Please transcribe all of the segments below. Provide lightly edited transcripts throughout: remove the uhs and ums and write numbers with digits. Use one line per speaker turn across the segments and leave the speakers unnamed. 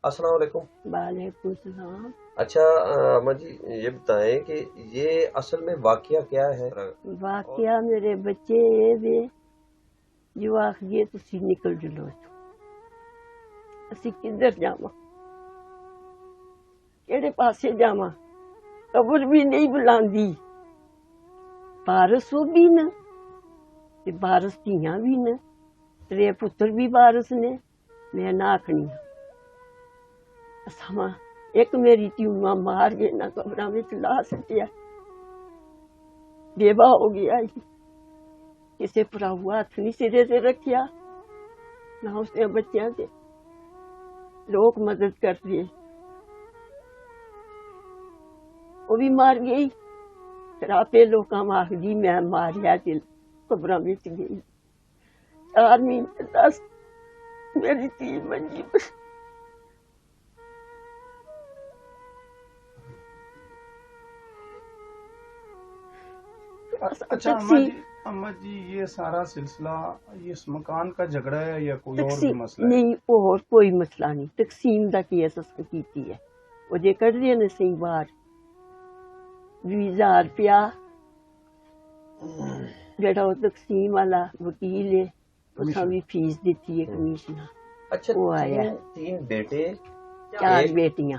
السلام علیکم۔
وعلیکم السلام۔
اچھا اما جی یہ بتائیں کہ یہ اصل میں واقعہ کیا ہے؟
واقعہ میرے بچے یہ جو آخری تسی نکل جلو اسی کدھر جاواں، کہڑے پاسے جاواں، قبر بھی نہیں بلاندی، بارس وہ بھی نہ تے بارس دھیاں بھی نہ، ترے پتر بھی بارس نے، میں نہ آکھنی اساں ایک میری تیوما مار کے نہ قبراں وچ لا سٹیا، بیوہ ہو گیا ہی، کسے پراہو ہاتھ نہیں سرے سے رکھیا، نہ اس نے بچیاں سے لوگ مدد کر رہے، وہ بھی مار گئی، پھر آپے لوکاں آخدی میں ماریا تے قبراں وچ گئی، 4 مہینے 10 میری تھی منجی پر۔
اچھا اما جی یہ سارا سلسلہ یہ اس مکان کا جھگڑا ہے یا کوئی اور بھی مسئلہ ہے؟
نہیں اور کوئی مسئلہ نہیں، تقسیم دا کیس اس نے کیتی ہے، وہ جے کر رہے نے سی بار 20,000 روپیہ جڑا وہ تقسیم والا وکیل ہے اس بھی فیس دیتی ہے کمیشنر۔
اچھا
وہ آیا
3 بیٹے
4 بیٹیاں،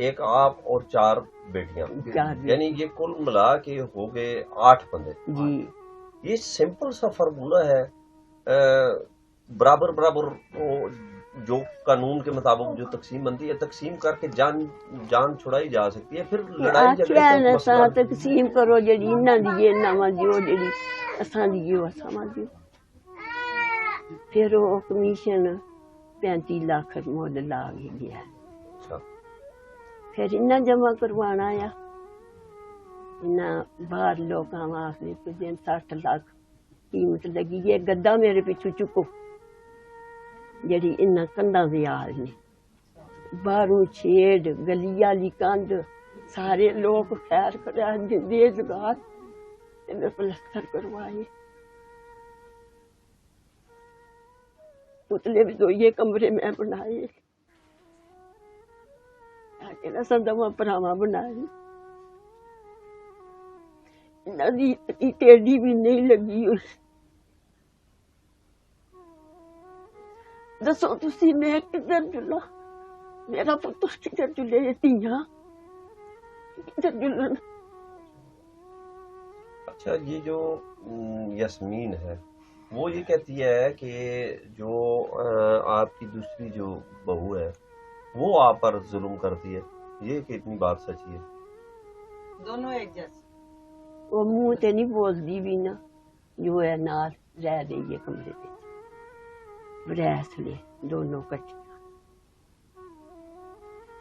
ایک آپ اور 4 بیٹیاں، یعنی یہ کل ملا کے ہو گئے 8 بندے
جی۔
یہ سمپل سا فارمولہ ہے، برابر برابر جو قانون کے مطابق جو تقسیم بنتی ہے تقسیم کر کے جان چھڑائی جا سکتی ہے، پھر لڑائی جھگڑے
کا تقسیم کرو جڑی انہاں دی انہاں دیو جڑی اساں دیو اساں دیو، پھر وہ کمیشن 35 لاکھ مول لا گیا، پھر انہاں جمع کروانا آیا، انہاں باہر لوکاں آخری کوئی 60 لاکھ قیمت لگی ہے، گدا میرے پیچھو چکو جڑی انہاں کنداں دے آل نے، باہروں چھیڑ گلی والی کندھ سارے لوگ خیر خیرات دے جگات میں پلستر کروائے، پتلے بھی 2 کمرے میں بنائے، تاکہ دواں پراواں بنائی، ندی ٹیڑھی بھی نہیں لگی ہوئی۔ دسو تسی میں کدھر جلا، میرا پتر کدھر جلے، دھیاں کدھر جلن۔
اچھا یہ جو یاسمین ہے وہ یہ کہتی ہے کہ جو آپ کی دوسری جو بہو ہے وہ آپ پر ظلم کرتی ہے، یہ کتنی بات سچی ہے؟
دونوں ایک جیسے،
وہ منہ تے نہیں بولدی بھی نا، جو ہے نال رہ رہی ہے کمرے وچ، بریس لے دونوں کٹھیاں،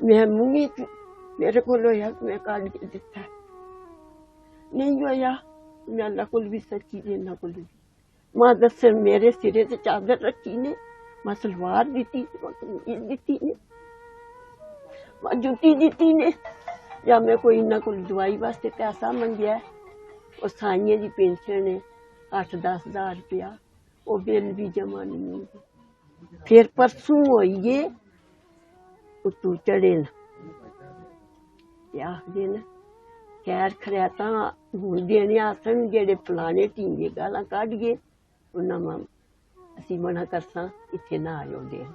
میں منہ میرے کو ہویا میں کڈ کے دتا ہے، نہیں ہویا میں اللہ کول بھی سچی دے انہاں کول بھی، ماں دسن میرے سرے تے چادر رکھی نے، ماں سلوار دیتی، ماں قمیض دیتی نے، ماں جوتی دیتی نے، یا میں کوئی انہاں کول دوائی واسطے پیسہ منگیا ہے، وہ سائیں دی پینشن ہے 8-10 ہزار روپیہ، وہ بل بھی جمع نہیں ہوئے، پھر پرسوں ہوئی ہے اتو چڑھے نا آخدے نا خیر خریاتاں ہوں دینے آسن جڑے فلانے ٹینگے گالاں کڈ گئے انہاں ماں اسی منع کرساں اتھے نہ آئیو دین،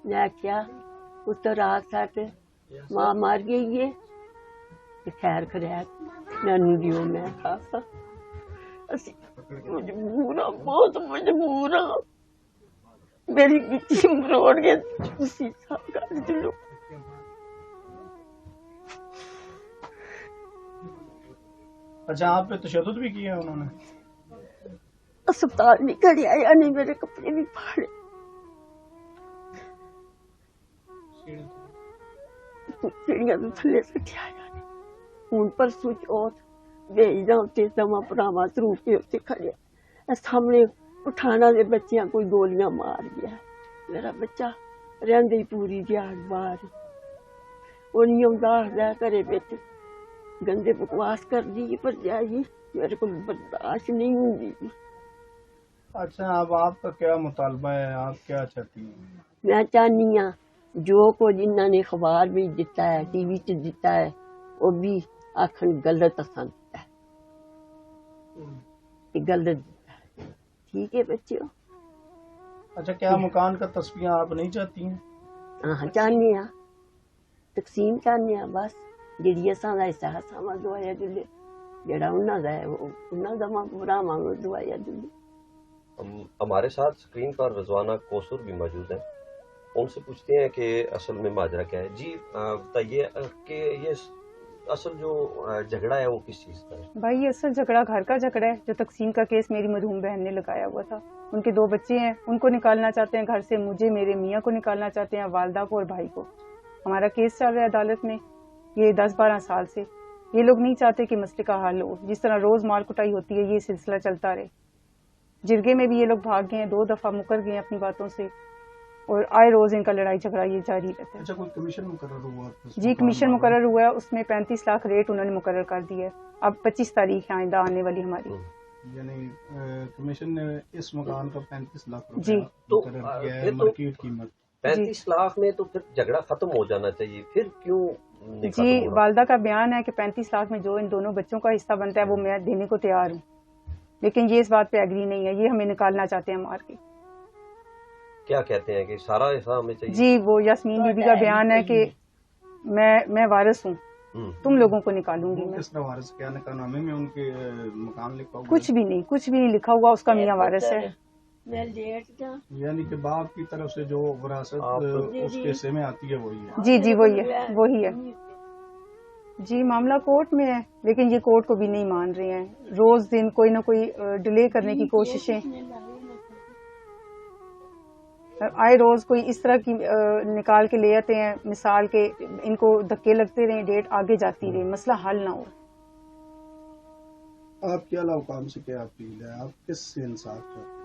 میں آکھیا پتر آ سٹ ماں مر گئی ہے خیر خریات نانو دیو میں کھاسا، اسی مجبور ہاں، بہت مجبور ہاں، میری گچی مروڑ کے اسی سب کر دلو۔
اچھا آپ پہ تشدد بھی کیا انہوں نے؟
اسپتال بھی کھڑے آیا نہیں، میرے کپڑے بھی پھاڑے، سیڑھیاں تو تھلے سٹیا آیا نہیں، ہوں پرسوں چوتھ بھیجدا اتنے سما پراواں ترو کے اتنے کھڑے سامنے اٹھانا دے بچیاں کوئی گولیاں مار گیا، میرا بچہ رہندے ہی پوری دیہڑ باہر، وہ نہیں آندا آخدا گھرے وچ گندے بکواس کر دی پر جائی میرے کو برداشت نہیں ہوندی۔
اچھا اب آپ کا کیا مطالبہ ہے، آپ کیا چاہتی ہیں؟
میں چاہنی ہاں जो कुछ इन्होंने अखबार में दिता है, टीवी च दिता है, वो भी आखन गलत असां दिता है, ये गलत दिता है। ठीक है बच्चों।
अच्छा, क्या मकान का तस्वीर आप नहीं चाहती हैं?
हाँ चाहने आ, तकसीम चाहने आ, बस जिहड़ी असां दा हिस्सा असां दुआया दुल्ले, जेड़ा उन्हां दा है वो उन्हां दा भरावां नूं दुआया दुल्ले।
हमारे साथ स्क्रीन पर रजवाना कोसर भी मौजूद है, उनसे पूछते हैं कि असल में माजरा क्या है। जी बताइए कि ये असल जो झगड़ा है वो किस चीज़ का है?
भाई ये असल झगड़ा घर का झगड़ा है, जो तकसीम का केस मेरी मरहूम बहन ने लगाया हुआ था। उनके 2 बच्चे हैं, उनको निकालना चाहते हैं घर से, मुझे मेरे मियाँ को निकालना चाहते हैं, वालदा को और भाई को। हमारा केस चल रहा है अदालत में ये 10-12 साल से। ये लोग नहीं चाहते कि मसले का हल हो। जिस तरह रोज माल कुटाई होती है ये सिलसिला चलता रहे। जिरगे में भी ये लोग भाग गए हैं, 2 दफा मुकर गए अपनी बातों से, और आए रोज इनका लड़ाई झगड़ा ये जारी रहता है।
अच्छा, कोई कमीशन मुकर्रर हुआ?
जी कमीशन मुकर्रर हुआ है, उसमें 35 लाख रेट उन्होंने मुकर्रर कर दिया है। अब 25 तारीख है आइंदा आने वाली हमारी।
यानी कमीशन ने इस मकान का 35 लाख
जी।
रुपए मुकर्रर किया है, मार्केट कीमत
35 लाख में तो फिर झगड़ा खत्म हो जाना चाहिए, फिर क्यों नहीं खत्म
जी
हो रहा?
वालदा का बयान है कि 35 लाख में जो इन दोनों बच्चों का हिस्सा बनता है वो मैं देने को तैयार हूँ, लेकिन ये इस बात पे एग्री नहीं है, ये हमें निकालना चाहते हैं मार के।
क्या कहते हैं कि सारा हिस्सा हमें चाहिए?
जी वो यास्मीन बीबी का बयान है कि मैं वारिस हूँ, तुम लोगों को निकालूंगी मैं।
किस तरह वारिस? क्या निकालनामे में उनके मकान लिखा हुआ?
कुछ भी नहीं, कुछ भी नहीं लिखा हुआ, उसका मियाँ वारिस है।
मैं लेट जा।
यानी कि बाप की तरफ से जो विरासत उसके हिस्से में आती है वही है।
जी जी वही है, वही है। जी मामला कोर्ट में है, लेकिन ये कोर्ट को भी नहीं मान रहे हैं। रोज दिन कोई ना कोई डिले करने की कोशिशें, आए रोज कोई इस तरह की निकाल के ले आते हैं, मिसाल के इनको धक्के लगते रहे, डेट आगे जाती रहे, मसला हल ना हो।
आपके आला हुकाम से क्या अपील है? आप किससे इंसाफ चाहते हैं?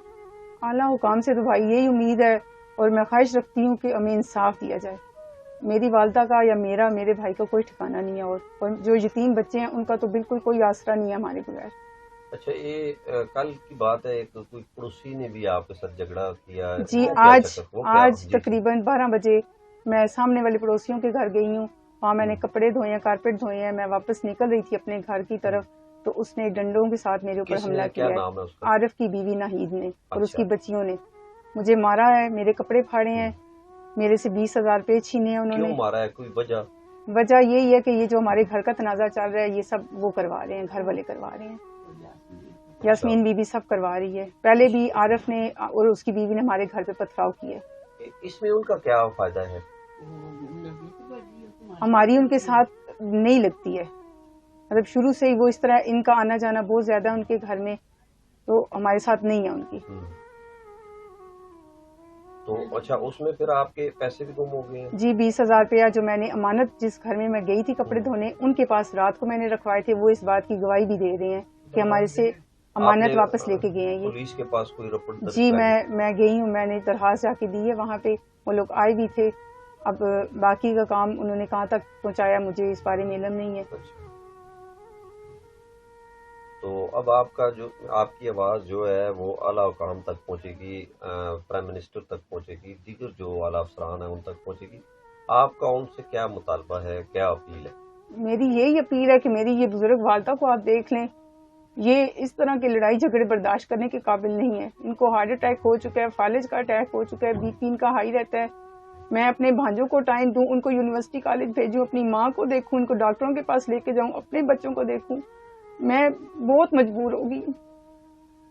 आला हुकाम से तो भाई यही उम्मीद है और मैं ख्वाहिश रखती हूँ कि हमें इंसाफ दिया जाए। मेरी वालदा का या मेरे भाई का कोई ठिकाना नहीं है, और जो यतीम बच्चे हैं उनका तो बिल्कुल कोई आसरा नहीं है हमारे बगैर।
अच्छा, ये कल की बात है, एक कोई पड़ोसी ने भी आपके साथ झगड़ा किया?
जी आज तकरीबन 12 बजे मैं सामने वाले पड़ोसियों के घर गई हूँ। वहाँ मैंने कपड़े धोए हैं, कारपेट धोए हैं, मैं वापस निकल रही थी अपने घर की तरफ, तो उसने डंडों के साथ मेरे ऊपर हमला किया है। आरिफ की बीवी नाहिद ने और उसकी बच्चियों ने मुझे मारा है, मेरे कपड़े फाड़े हैं, मेरे से 20,000 रुपए छीने हैं उन्होंने।
क्यों मारा है? कोई वजह?
वजह यही है कि ये जो हमारे घर का तनाजा चल रहा है ये सब वो करवा रहे हैं, घर वाले करवा रहे हैं, यास्मीन बीबी सब करवा रही है। पहले भी आरिफ ने और उसकी बीवी ने हमारे घर पे पथराव किया है।
इसमें उनका क्या फायदा है?
हमारी उनके साथ नहीं लगती है, मतलब शुरू से ही वो इस तरह, इनका आना जाना बहुत ज्यादा है उनके घर में, तो हमारे साथ नहीं है उनकी।
तो अच्छा, उसमें फिर आपके पैसे भी गुम हो गए हैं?
जी 20,000 रुपया जो मैंने अमानत जिस घर में मैं गई थी कपड़े धोने, उनके पास रात को मैंने रखवाए थे, वो इस बात की गवाही भी दे रहे हैं कि हमारे से अमानत वापस लेके गए हैं ये।
पुलिस के पास कोई रिपोर्ट?
जी मैं गई हूँ, मैंने दरखास्त जाके दी है वहाँ पे, वो लोग आए भी थे। अब बाकी का काम उन्होंने कहाँ तक पहुँचाया मुझे इस बारे में इल्म नहीं है।
तो अब आपकी आवाज़ जो है वो आला हुकाम तक पहुँचेगी, प्राइम मिनिस्टर तक पहुँचेगी, दीगर जो आला अफसरान है उन तक पहुँचेगी। आपका उनसे क्या मुतालबा है, क्या अपील है?
मेरी यही अपील है कि मेरी ये बुजुर्ग वालदा को आप देख लें, ये इस तरह के लड़ाई झगड़े बर्दाश्त करने के काबिल नहीं है। इनको हार्ट अटैक हो चुका है, फालिज का अटैक हो चुका है, BP इनका हाई रहता है। मैं अपने भांजों को टाइम दूं, उनको यूनिवर्सिटी कॉलेज भेजूं, अपनी माँ को देखूं, उनको डॉक्टरों के पास लेके जाऊं, अपने बच्चों को देखूं, मैं बहुत मजबूर होगी।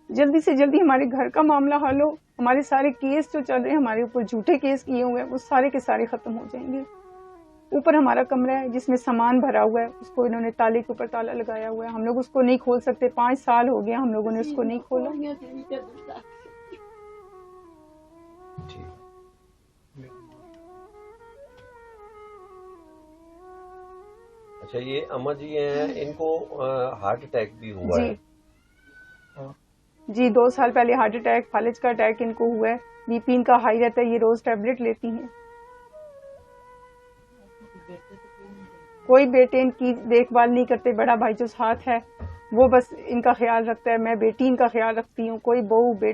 जल्दी से जल्दी हमारे घर का मामला हल हो, हमारे सारे केस जो चल रहे हैं, हमारे ऊपर झूठे केस किए हुए हैं, वो सारे के सारे खत्म हो जाएंगे। ऊपर हमारा कमरा है जिसमें सामान भरा हुआ है, उसको इन्होंने ताले के ऊपर ताला लगाया हुआ है, हम लोग उसको नहीं खोल सकते। 5 साल हो गया हम लोगों ने उसको नहीं खोला।
अच्छा, ये अम्मा जी हैं, इनको हार्ट अटैक भी हुआ है?
जी 2 साल पहले हार्ट अटैक, फालिज का अटैक इनको हुआ है। BP इनका हाई रहता है, ये रोज टैबलेट लेती हैं। कोई बेटे इनकी देखभाल नहीं करते, बड़ा भाई जो साथ है वो बस इनका ख्याल रखता है, मैं बेटी इनका ख्याल रखती हूँ। कोई बहू बेटी